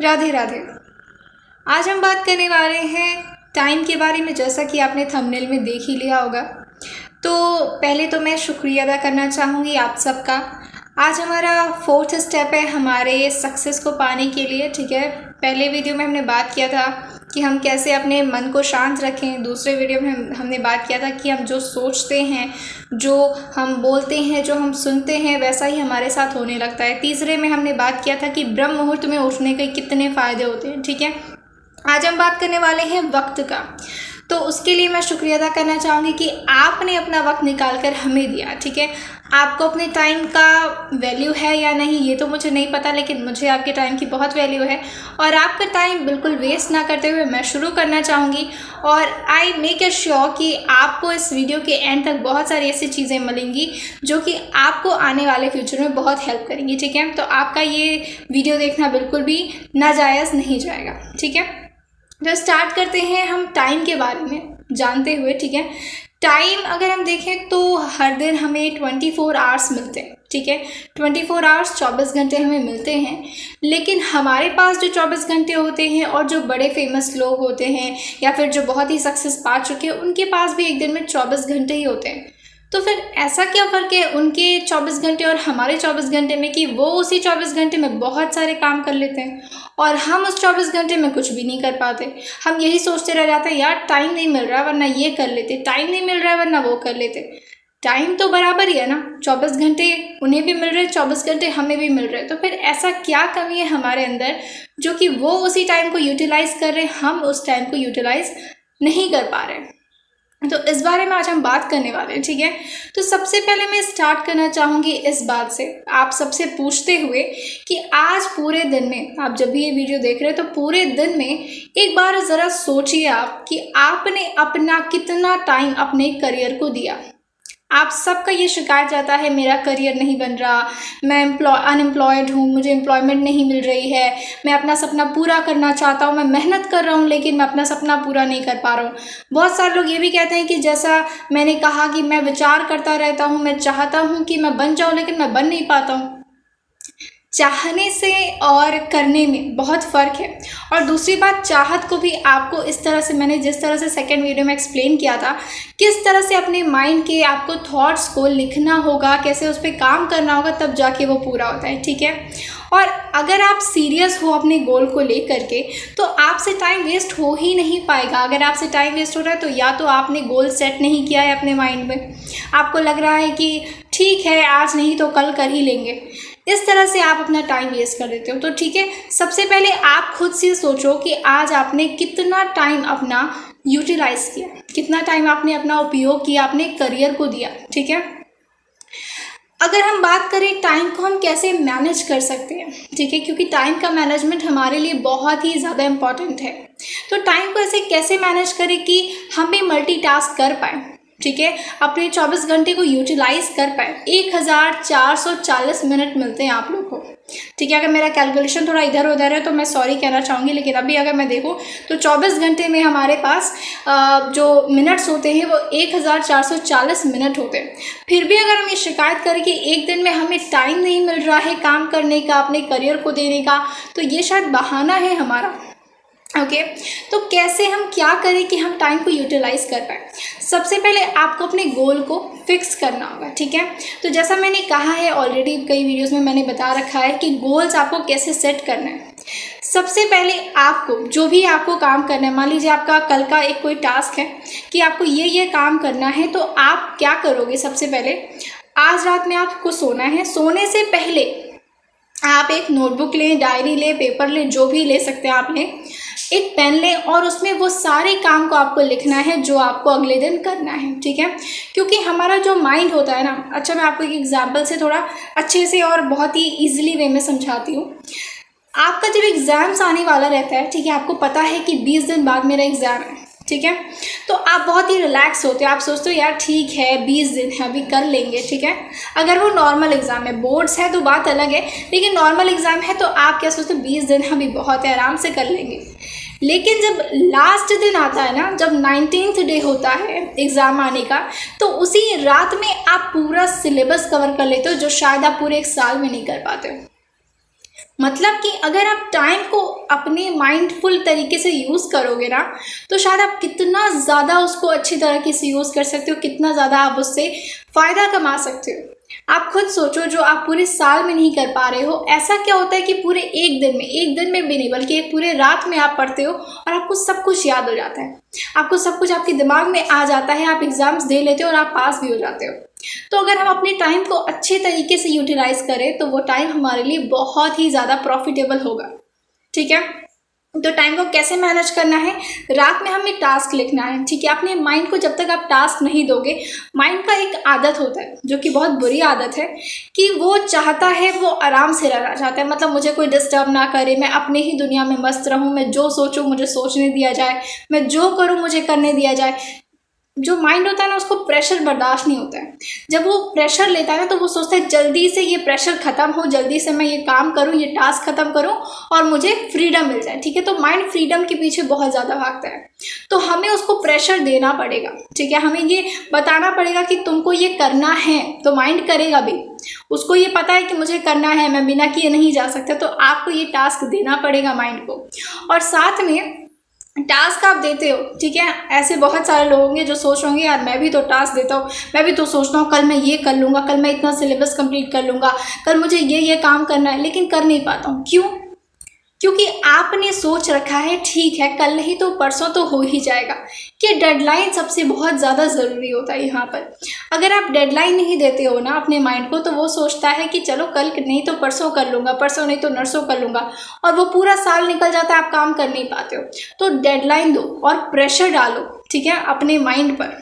राधे राधे। आज हम बात करने वाले हैं टाइम के बारे में, जैसा कि आपने थंबनेल में देख ही लिया होगा। तो पहले तो मैं शुक्रिया अदा करना चाहूँगी आप सबका। आज हमारा 4th स्टेप है हमारे सक्सेस को पाने के लिए, ठीक है। पहले वीडियो में हमने बात किया था कि हम कैसे अपने मन को शांत रखें। दूसरे वीडियो में हमने बात किया था कि हम जो सोचते हैं, जो हम बोलते हैं, जो हम सुनते हैं, वैसा ही हमारे साथ होने लगता है। तीसरे में हमने बात किया था कि ब्रह्म मुहूर्त में उठने के कितने फ़ायदे होते हैं, ठीक है। आज हम बात करने वाले हैं वक्त का। तो उसके लिए मैं शुक्रिया अदा करना चाहूँगी कि आपने अपना वक्त निकाल कर हमें दिया, ठीक है। आपको अपने टाइम का वैल्यू है या नहीं ये तो मुझे नहीं पता, लेकिन मुझे आपके टाइम की बहुत वैल्यू है। और आपका टाइम बिल्कुल वेस्ट ना करते हुए मैं शुरू करना चाहूँगी। और आई मेक इट श्योर कि आपको इस वीडियो के एंड तक बहुत सारी ऐसी चीज़ें मिलेंगी जो कि आपको आने वाले फ्यूचर में बहुत हेल्प करेंगी, ठीक है। तो आपका ये वीडियो देखना बिल्कुल भी नाजायज़ नहीं जाएगा, ठीक है। तो स्टार्ट करते हैं हम टाइम के बारे में जानते हुए, ठीक है। टाइम अगर हम देखें तो हर दिन हमें 24 आवर्स मिलते हैं, ठीक है। 24 आवर्स 24 घंटे हमें मिलते हैं। लेकिन हमारे पास जो 24 घंटे होते हैं और जो बड़े फेमस लोग होते हैं या फिर जो बहुत ही सक्सेस पा चुके हैं, उनके पास भी एक दिन में 24 घंटे ही होते हैं। तो फिर ऐसा क्या फ़र्क है उनके 24 घंटे और हमारे 24 घंटे में कि वो उसी 24 घंटे में बहुत सारे काम कर लेते हैं और हम उस 24 घंटे में कुछ भी नहीं कर पाते। हम यही सोचते रह जाते हैं, यार टाइम नहीं मिल रहा वरना ये कर लेते, टाइम नहीं मिल रहा है वरना वो कर लेते। टाइम तो बराबर ही है ना, 24 घंटे उन्हें भी मिल रहे हैं, 24 घंटे हमें भी मिल रहे हैं। तो फिर ऐसा क्या कमी है हमारे अंदर जो कि वो उसी टाइम को यूटिलाइज़ कर रहे हैं, हम उस टाइम को यूटिलाइज़ नहीं कर पा रहे हैं। तो इस बारे में आज हम बात करने वाले हैं, ठीक है। तो सबसे पहले मैं स्टार्ट करना चाहूँगी इस बात से, आप सबसे पूछते हुए कि आज पूरे दिन में, आप जब भी ये वीडियो देख रहे हैं तो पूरे दिन में एक बार ज़रा सोचिए आप कि आपने अपना कितना टाइम अपने करियर को दिया। आप सबका ये शिकायत जाता है, मेरा करियर नहीं बन रहा, मैं अनएम्प्लॉयड हूँ, मुझे एम्प्लॉयमेंट नहीं मिल रही है, मैं अपना सपना पूरा करना चाहता हूँ, मैं मेहनत कर रहा हूँ लेकिन मैं अपना सपना पूरा नहीं कर पा रहा हूँ। बहुत सारे लोग ये भी कहते हैं कि जैसा मैंने कहा कि मैं विचार करता रहता हूँ, मैं चाहता हूँ कि मैं बन जाऊँ लेकिन मैं बन नहीं पाता हूँ। चाहने से और करने में बहुत फ़र्क है। और दूसरी बात, चाहत को भी आपको इस तरह से, मैंने जिस तरह से सेकंड वीडियो में एक्सप्लेन किया था, किस तरह से अपने माइंड के आपको थॉट्स को लिखना होगा, कैसे उस पर काम करना होगा, तब जाके वो पूरा होता है, ठीक है। और अगर आप सीरियस हो अपने गोल को लेकर के तो आपसे टाइम वेस्ट हो ही नहीं पाएगा। अगर आपसे टाइम वेस्ट हो रहा है तो या तो आपने गोल सेट नहीं किया है अपने माइंड में, आपको लग रहा है कि ठीक है आज नहीं तो कल कर ही लेंगे, इस तरह से आप अपना टाइम वेस्ट कर देते हो। तो ठीक है, सबसे पहले आप खुद से सोचो कि आज आपने कितना टाइम अपना यूटिलाइज किया, कितना टाइम आपने अपना उपयोग किया, अपने करियर को दिया, ठीक है। अगर हम बात करें टाइम को हम कैसे मैनेज कर सकते हैं, ठीक है, क्योंकि टाइम का मैनेजमेंट हमारे लिए बहुत ही ज़्यादा इम्पॉर्टेंट है। तो टाइम को ऐसे कैसे मैनेज करें कि हम भी मल्टीटास्क कर पाएँ, ठीक है, अपने 24 घंटे को यूटिलाइज कर पाए। 1440 मिनट मिलते हैं आप लोग को, ठीक है। अगर मेरा कैलकुलेशन थोड़ा इधर उधर है तो मैं सॉरी कहना चाहूँगी, लेकिन अभी अगर मैं देखूँ तो 24 घंटे में हमारे पास जो मिनट्स होते हैं वो 1440 मिनट होते हैं। फिर भी अगर हम ये शिकायत करें कि एक दिन में हमें टाइम नहीं मिल रहा है काम करने का, अपने करियर को देने का, तो ये शायद बहाना है हमारा। ओके, तो कैसे हम क्या करें कि हम टाइम को यूटिलाइज कर पाए। सबसे पहले आपको अपने गोल को फिक्स करना होगा, ठीक है। तो जैसा मैंने कहा है ऑलरेडी, कई वीडियोस में मैंने बता रखा है कि गोल्स आपको कैसे सेट करना है। सबसे पहले आपको जो भी आपको काम करना है, मान लीजिए आपका कल का एक कोई टास्क है कि आपको ये काम करना है, तो आप क्या करोगे। सबसे पहले आज रात में आपको सोना है, सोने से पहले आप एक नोटबुक लें, डायरी लें, पेपर लें, जो भी ले सकते हैं आप लें, एक पेन लें और उसमें वो सारे काम को आपको लिखना है जो आपको अगले दिन करना है, ठीक है। क्योंकि हमारा जो माइंड होता है ना, अच्छा मैं आपको एक एग्जांपल से थोड़ा अच्छे से और बहुत ही ईजिली वे में समझाती हूँ। आपका जब एग्ज़ाम्स आने वाला रहता है, ठीक है, आपको पता है कि 20 दिन बाद मेरा एग्ज़ाम है, ठीक है, तो आप बहुत ही रिलैक्स होते हो, आप सोचते हो यार ठीक है 20 दिन है अभी कर लेंगे, ठीक है। अगर वो नॉर्मल एग्ज़ाम है, बोर्ड्स है तो बात अलग है, लेकिन नॉर्मल एग्ज़ाम है तो आप क्या सोचते हो 20 दिन अभी बहुत है, आराम से कर लेंगे। लेकिन जब लास्ट दिन आता है ना, जब 19th डे होता है एग्ज़ाम आने का, तो उसी रात में आप पूरा सिलेबस कवर कर लेते हो जो शायद आप पूरे एक साल में नहीं कर पाते हो। मतलब कि अगर आप टाइम को अपने माइंडफुल तरीके से यूज़ करोगे ना, तो शायद आप कितना ज़्यादा उसको अच्छी तरीके से यूज़ कर सकते हो, कितना ज़्यादा आप उससे फ़ायदा कमा सकते हो। आप खुद सोचो, जो आप पूरे साल में नहीं कर पा रहे हो, ऐसा क्या होता है कि पूरे एक दिन में भी नहीं बल्कि एक पूरे रात में आप पढ़ते हो और आपको सब कुछ याद हो जाता है, आपको सब कुछ आपके दिमाग में आ जाता है, आप एग्ज़ाम्स दे लेते हो और आप पास भी हो जाते हो। तो अगर हम अपने टाइम को अच्छे तरीके से यूटिलाइज करें तो वो टाइम हमारे लिए बहुत ही ज़्यादा प्रॉफिटेबल होगा। ठीक है, तो टाइम को कैसे मैनेज करना है, रात में हमें टास्क लिखना है। ठीक है, अपने माइंड को जब तक आप टास्क नहीं दोगे, माइंड का एक आदत होता है जो कि बहुत बुरी आदत है कि वो चाहता है, वो आराम से रहना चाहता है, मतलब मुझे कोई डिस्टर्ब ना करे, मैं अपने ही दुनिया में मस्त रहूं, मैं जो सोचूं मुझे सोचने दिया जाए, मैं जो करूं मुझे करने दिया जाए। जो माइंड होता है ना, उसको प्रेशर बर्दाश्त नहीं होता है। जब वो प्रेशर लेता है ना, तो वो सोचता है जल्दी से ये प्रेशर खत्म हो, जल्दी से मैं ये काम करूं, ये टास्क खत्म करूं और मुझे फ्रीडम मिल जाए। ठीक है, तो माइंड फ्रीडम के पीछे बहुत ज़्यादा भागता है, तो हमें उसको प्रेशर देना पड़ेगा। ठीक है, हमें ये बताना पड़ेगा कि तुमको ये करना है, तो माइंड करेगा भी। उसको ये पता है कि मुझे करना है, मैं बिना किए नहीं जा सकता, तो आपको ये टास्क देना पड़ेगा माइंड को। और साथ में टास्क आप देते हो, ठीक है, ऐसे बहुत सारे लोग होंगे जो सोच रहे होंगे यार मैं भी तो टास्क देता हूँ, मैं भी तो सोचता हूँ कल मैं ये कर लूँगा, कल मैं इतना सिलेबस कंप्लीट कर लूँगा, कल मुझे ये काम करना है, लेकिन कर नहीं पाता हूँ। क्यों? क्योंकि आपने सोच रखा है ठीक है कल नहीं तो परसों तो हो ही जाएगा, कि डेडलाइन सबसे बहुत ज़्यादा ज़रूरी होता है यहाँ पर। अगर आप डेडलाइन नहीं देते हो ना अपने माइंड को, तो वो सोचता है कि चलो कल नहीं तो परसों कर लूँगा, परसों नहीं तो नरसों कर लूँगा, और वो पूरा साल निकल जाता है, आप काम कर नहीं पाते हो। तो डेडलाइन दो और प्रेशर डालो, ठीक है, अपने माइंड पर,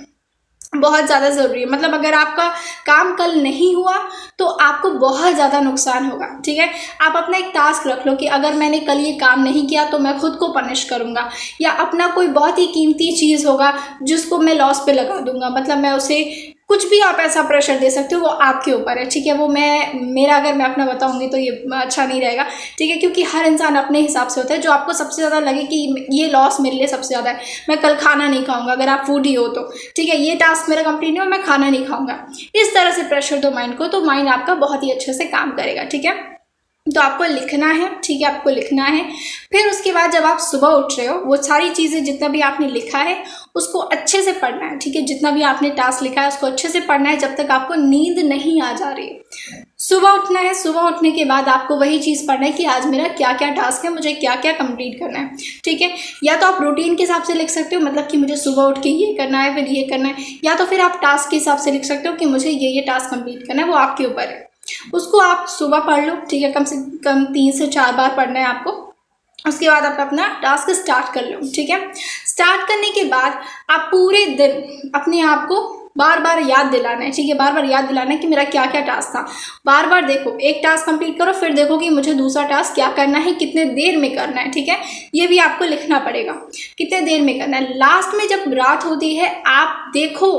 बहुत ज़्यादा ज़रूरी है। मतलब अगर आपका काम कल नहीं हुआ तो आपको बहुत ज़्यादा नुकसान होगा। ठीक है, आप अपना एक टास्क रख लो कि अगर मैंने कल ये काम नहीं किया तो मैं खुद को पनिश करूँगा, या अपना कोई बहुत ही कीमती चीज़ होगा जिसको मैं लॉस पे लगा दूंगा, मतलब मैं उसे कुछ भी, आप ऐसा प्रेशर दे सकते हो, वो आपके ऊपर है। ठीक है, वो अगर मैं अपना बताऊंगी तो ये अच्छा नहीं रहेगा। ठीक है, क्योंकि हर इंसान अपने हिसाब से होता है। जो आपको सबसे ज़्यादा लगे कि ये लॉस मेरे लिए सबसे ज़्यादा है, मैं कल खाना नहीं खाऊंगा, अगर आप फूडी हो तो ठीक है, ये टास्क मेरा कंप्लीट नहीं हो, मैं खाना नहीं खाऊंगा, इस तरह से प्रेशर दो माइंड को, तो माइंड आपका बहुत ही अच्छे से काम करेगा। ठीक है, तो आपको लिखना है। ठीक है, आपको लिखना है। फिर उसके बाद जब आप सुबह उठ रहे हो, वो सारी चीज़ें जितना भी आपने लिखा है उसको अच्छे से पढ़ना है। ठीक है, जितना भी आपने टास्क लिखा है उसको अच्छे से पढ़ना है जब तक आपको नींद नहीं आ जा रही। सुबह उठना है, सुबह उठने के बाद आपको वही चीज़ पढ़ना है कि आज मेरा क्या क्या टास्क है, मुझे क्या क्या कंप्लीट करना है। ठीक है, या तो आप रूटीन के हिसाब से लिख सकते हो, मतलब कि मुझे सुबह उठ के ये करना है, फिर ये करना है, या तो फिर आप टास्क के हिसाब से लिख सकते हो कि मुझे ये टास्क कंप्लीट करना है, वो आपके ऊपर है। उसको आप सुबह पढ़ लो। ठीक है, कम से कम 3 से 4 बार पढ़ना है आपको। उसके बाद आप अपना टास्क स्टार्ट कर लो। ठीक है, स्टार्ट करने के बाद आप पूरे दिन अपने आप को बार बार याद दिलाना है। ठीक है, बार बार याद दिलाना है कि मेरा क्या क्या टास्क था। बार बार देखो, एक टास्क कंप्लीट करो, फिर देखो कि मुझे दूसरा टास्क क्या करना है, कितने देर में करना है। ठीक है, ये भी आपको लिखना पड़ेगा कितने देर में करना है। लास्ट में जब रात होती है, आप देखो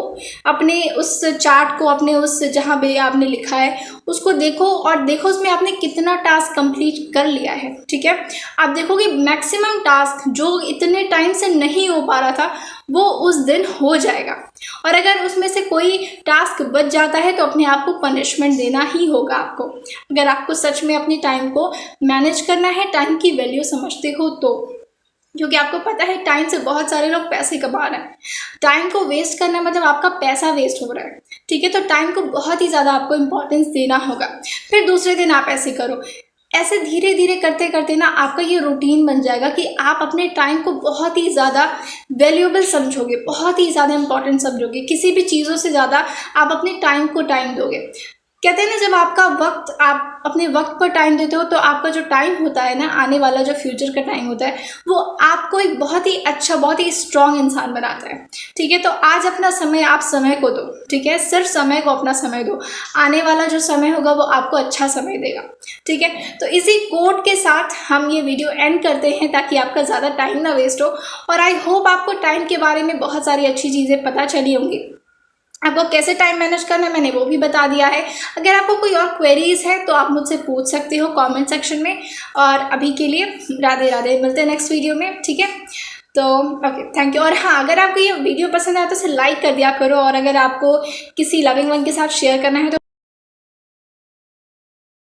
अपने उस चार्ट को, अपने उस जहाँ भी आपने लिखा है उसको देखो, और देखो उसमें आपने कितना टास्क कंप्लीट कर लिया है। ठीक है, आप देखोगे मैक्सिमम टास्क जो इतने टाइम से नहीं हो पा रहा था वो उस दिन हो जाएगा। और अगर उसमें से कोई टास्क बच जाता है तो अपने आप को पनिशमेंट देना ही होगा आपको, अगर आपको सच में अपनी टाइम को मैनेज करना है, टाइम की वैल्यू समझते हो तो। क्योंकि आपको पता है टाइम से बहुत सारे लोग पैसे कमा रहे हैं। टाइम को वेस्ट करना मतलब आपका पैसा वेस्ट हो रहा है। ठीक है, तो टाइम को बहुत ही ज़्यादा आपको इम्पोर्टेंस देना होगा। फिर दूसरे दिन आप ऐसे करो, ऐसे धीरे धीरे करते करते ना आपका ये रूटीन बन जाएगा कि आप अपने टाइम को बहुत ही ज़्यादा वैल्यूएबल समझोगे, बहुत ही ज़्यादा इंपॉर्टेंट समझोगे। किसी भी चीज़ों से ज़्यादा आप अपने टाइम को टाइम दोगे। कहते हैं ना, जब आपका वक्त, आप अपने वक्त पर टाइम देते हो तो आपका जो टाइम होता है ना, आने वाला जो फ्यूचर का टाइम होता है, वो आपको एक बहुत ही अच्छा, बहुत ही स्ट्रांग इंसान बनाता है। ठीक है, तो आज अपना समय, आप समय को दो। ठीक है, सिर्फ समय को अपना समय दो, आने वाला जो समय होगा वो आपको अच्छा समय देगा। ठीक है, तो इसी कोट के साथ हम ये वीडियो एंड करते हैं ताकि आपका ज़्यादा टाइम ना वेस्ट हो। और आई होप आपको टाइम के बारे में बहुत सारी अच्छी चीज़ें पता चली होंगी। आपको कैसे टाइम मैनेज करना है मैंने वो भी बता दिया है। अगर आपको कोई और क्वेरीज है तो आप मुझसे पूछ सकते हो कमेंट सेक्शन में। और अभी के लिए राधे राधे, मिलते हैं नेक्स्ट वीडियो में। ठीक है, तो ओके, थैंक यू। और हाँ, अगर आपको ये वीडियो पसंद आया तो इसे लाइक कर दिया करो, और अगर आपको किसी लविंग वन के साथ शेयर करना है तो